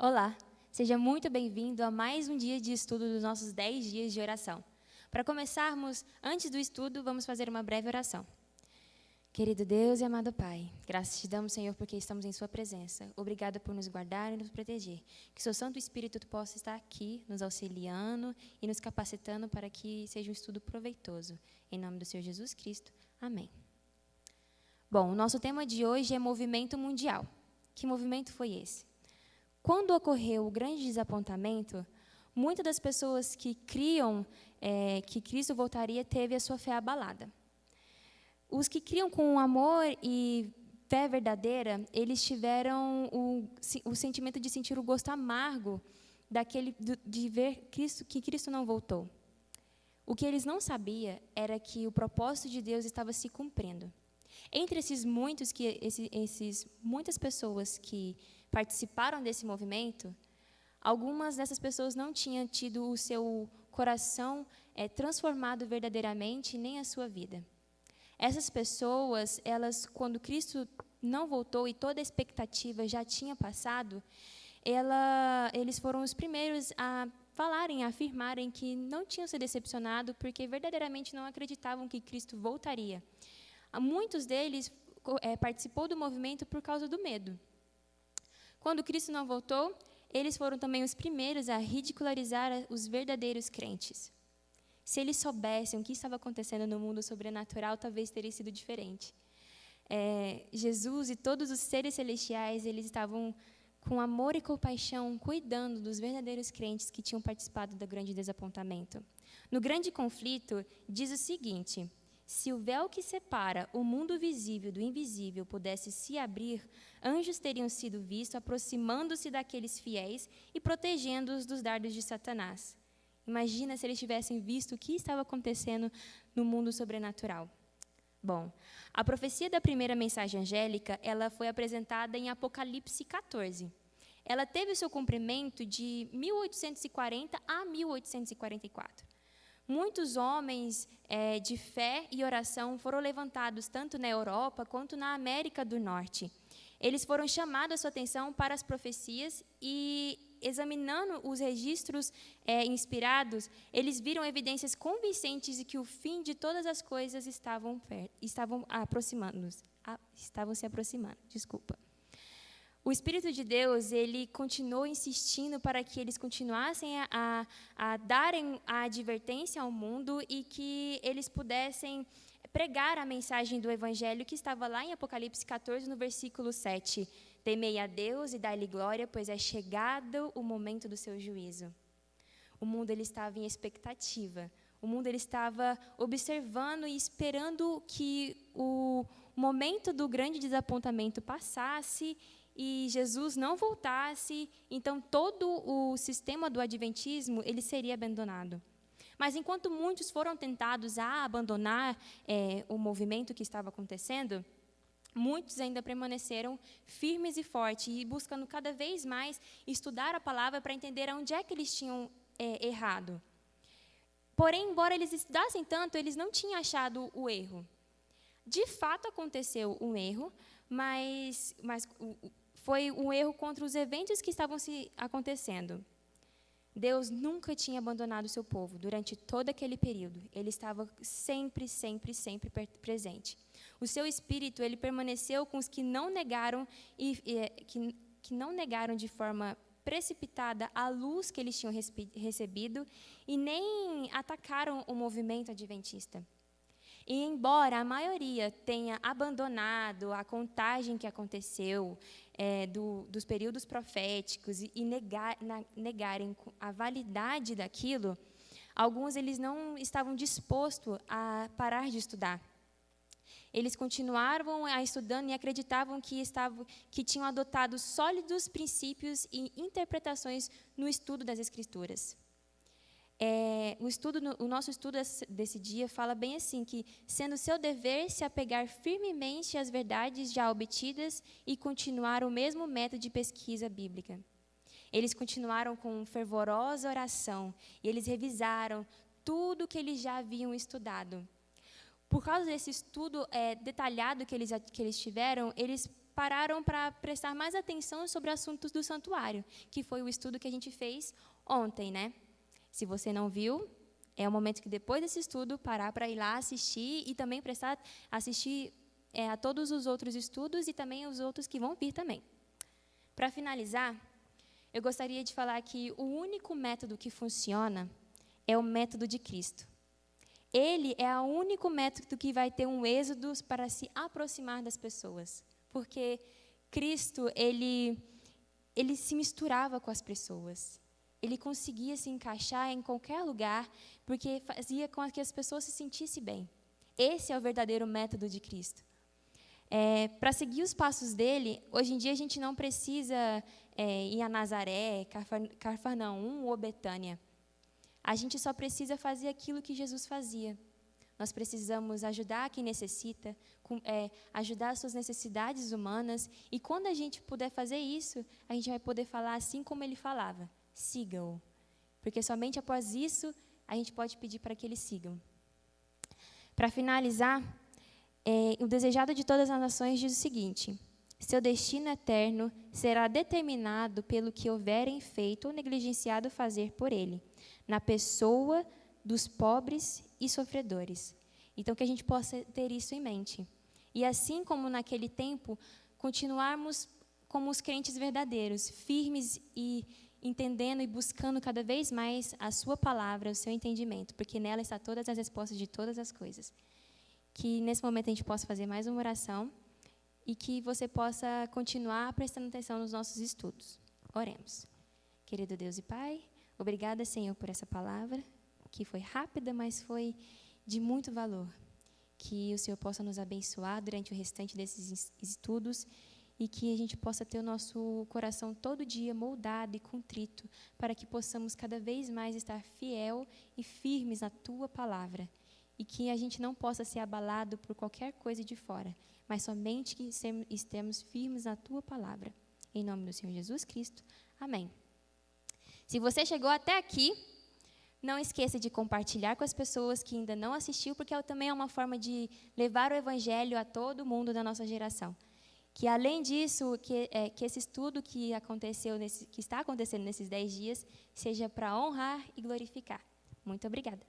Olá, seja muito bem-vindo a mais um dia de estudo dos nossos 10 dias de oração. Para começarmos, antes do estudo, vamos fazer uma breve oração. Querido Deus e amado Pai, graças te damos, Senhor, porque estamos em Sua presença. Obrigada por nos guardar e nos proteger. Que Seu Santo Espírito possa estar aqui, nos auxiliando e nos capacitando para que seja um estudo proveitoso. Em nome do Senhor Jesus Cristo. Amém. Bom, o nosso tema de hoje é movimento mundial. Que movimento foi esse? Quando ocorreu o grande desapontamento, muitas das pessoas que criam que Cristo voltaria teve a sua fé abalada. Os que criam com amor e fé verdadeira, eles tiveram o sentimento de sentir o gosto amargo de ver que Cristo não voltou. O que eles não sabiam era que o propósito de Deus estava se cumprindo. Entre muitas pessoas que participaram desse movimento, algumas dessas pessoas não tinham tido o seu coração transformado verdadeiramente, nem a sua vida. Essas pessoas, quando Cristo não voltou e toda a expectativa já tinha passado, eles foram os primeiros a falarem, a afirmarem que não tinham se decepcionado porque verdadeiramente não acreditavam que Cristo voltaria. Muitos deles participou do movimento por causa do medo. Quando Cristo não voltou, eles foram também os primeiros a ridicularizar os verdadeiros crentes. Se eles soubessem o que estava acontecendo no mundo sobrenatural, talvez teria sido diferente. Jesus e todos os seres celestiais, eles estavam com amor e compaixão, cuidando dos verdadeiros crentes que tinham participado do grande desapontamento. No grande conflito, diz o seguinte: se o véu que separa o mundo visível do invisível pudesse se abrir, anjos teriam sido vistos aproximando-se daqueles fiéis e protegendo-os dos dardos de Satanás. Imagina se eles tivessem visto o que estava acontecendo no mundo sobrenatural. Bom, a profecia da primeira mensagem angélica, ela foi apresentada em Apocalipse 14. Ela teve o seu cumprimento de 1840 a 1844. Muitos homens de fé e oração foram levantados tanto na Europa quanto na América do Norte. Eles foram chamados a sua atenção para as profecias e, examinando os registros inspirados, eles viram evidências convincentes de que o fim de todas as coisas estavam se aproximando. O Espírito de Deus, ele continuou insistindo para que eles continuassem a darem a advertência ao mundo e que eles pudessem pregar a mensagem do Evangelho que estava lá em Apocalipse 14, no versículo 7. Temei a Deus e dai-lhe glória, pois é chegado o momento do seu juízo. O mundo ele estava em expectativa. O mundo ele estava observando e esperando que o momento do grande desapontamento passasse e Jesus não voltasse, então todo o sistema do adventismo ele seria abandonado. Mas enquanto muitos foram tentados a abandonar o movimento que estava acontecendo, muitos ainda permaneceram firmes e fortes e buscando cada vez mais estudar a palavra para entender onde é que eles tinham errado. Porém, embora eles estudassem tanto, eles não tinham achado o erro. De fato, aconteceu um erro, mas foi um erro contra os eventos que estavam se acontecendo. Deus nunca tinha abandonado o seu povo durante todo aquele período. Ele estava sempre, sempre, sempre presente. O seu Espírito, ele permaneceu com os que não negaram que não negaram de forma precipitada a luz que eles tinham recebido e nem atacaram o movimento adventista. E embora a maioria tenha abandonado a contagem que aconteceu dos períodos proféticos e negarem a validade daquilo, alguns eles não estavam dispostos a parar de estudar. Eles continuavam estudando e acreditavam que tinham adotado sólidos princípios e interpretações no estudo das Escrituras. O nosso estudo desse dia fala bem assim, que sendo seu dever se apegar firmemente às verdades já obtidas e continuar o mesmo método de pesquisa bíblica. Eles continuaram com fervorosa oração e eles revisaram tudo o que eles já haviam estudado. Por causa desse estudo detalhado que eles tiveram, eles pararam para prestar mais atenção sobre assuntos do santuário, que foi o estudo que a gente fez ontem, né? Se você não viu, é o momento que depois desse estudo parar para ir lá assistir e também assistir a todos os outros estudos e também os outros que vão vir também. Para finalizar, eu gostaria de falar que o único método que funciona é o método de Cristo. Ele é o único método que vai ter um êxodo para se aproximar das pessoas. Porque Cristo, ele se misturava com as pessoas. Ele conseguia se encaixar em qualquer lugar, porque fazia com que as pessoas se sentissem bem. Esse é o verdadeiro método de Cristo. Para seguir os passos dele, hoje em dia a gente não precisa ir a Nazaré, Cafarnaum ou Betânia. A gente só precisa fazer aquilo que Jesus fazia. Nós precisamos ajudar quem necessita, ajudar as suas necessidades humanas, e quando a gente puder fazer isso, a gente vai poder falar assim como ele falava: sigam-o. Porque somente após isso, a gente pode pedir para que eles sigam. Para finalizar, o desejado de todas as nações diz o seguinte: seu destino eterno será determinado pelo que houverem feito ou negligenciado fazer por ele, na pessoa dos pobres e sofredores. Então, que a gente possa ter isso em mente. E assim como naquele tempo, continuarmos como os crentes verdadeiros, firmes e entendendo e buscando cada vez mais a sua palavra, o seu entendimento, porque nela está todas as respostas de todas as coisas. Que nesse momento a gente possa fazer mais uma oração e que você possa continuar prestando atenção nos nossos estudos. Oremos. Querido Deus e Pai, obrigada, Senhor, por essa palavra, que foi rápida, mas foi de muito valor. Que o Senhor possa nos abençoar durante o restante desses estudos e que a gente possa ter o nosso coração todo dia moldado e contrito para que possamos cada vez mais estar fiel e firmes na Tua palavra. E que a gente não possa ser abalado por qualquer coisa de fora, mas somente que estemos firmes na Tua palavra. Em nome do Senhor Jesus Cristo. Amém. Se você chegou até aqui, não esqueça de compartilhar com as pessoas que ainda não assistiu, porque também é uma forma de levar o Evangelho a todo mundo da nossa geração. Que, além disso, que esse estudo que está acontecendo nesses 10 dias seja para honrar e glorificar. Muito obrigada.